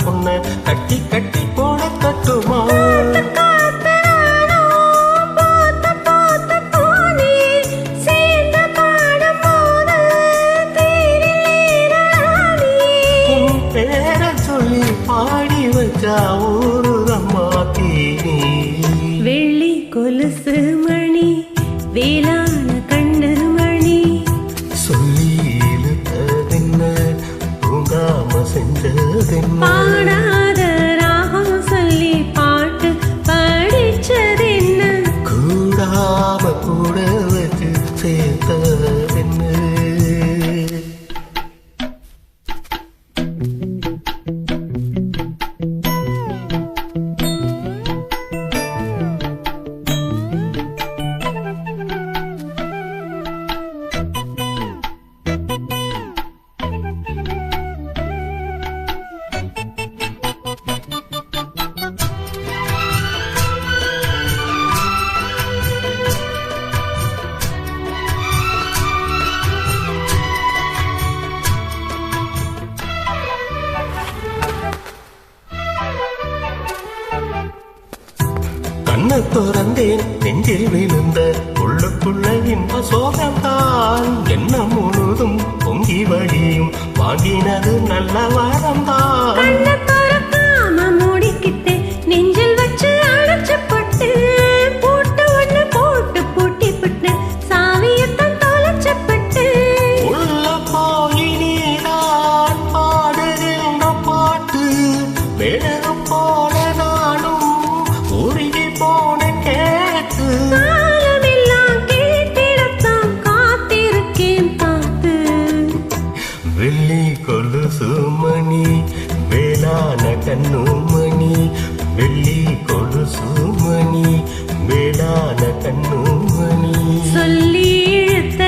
பொண்ண கட்டி கட்டி போட கட்டுமா பேர சொல்லி பாடி வச்சா ஊருதம்மா தீனி வெள்ளி கொலுசு மணி வேளாண் கண்ணு மணி சொல்லி இழுத்ததென்ன தூங்காம செஞ்சதென்ன பாடாத ராகம் சொல்லி பாட்டு படிச்சதென்ன கூடாம கூட வச்சு சேர்த்ததென்ன கண்ண திறந்தேன் நெஞ்சில் விழுந்த உள்ளுக்குள்ள இன்ப சோகம்தான் என்ன முழுதும் பொங்கி வழியும் வாங்கினது நல்ல வரம்தான் மூடிக்கிட்டு நெஞ்சில் வச்சு அழைச்சப்பட்டு போட்டு ஒண்ணு போட்டு பூட்டி விட்டு சாவியத்தான் தொலைச்சப்பட்டு உள்ள போய் நீதான் பாடுகின்ற பாட்டு வேறு போல நானும் உருகி போன கேட்டு காலமெல்லாம் கேட்டிடத்தான் காத்திருக்கேன் பார்த்து வெள்ளி கொலுசு மணி வேளாண் கண்ணு மணி வெள்ளி கொலுசு மணி வேளாண் கண்ணு மணி சொல்லி இழுத்த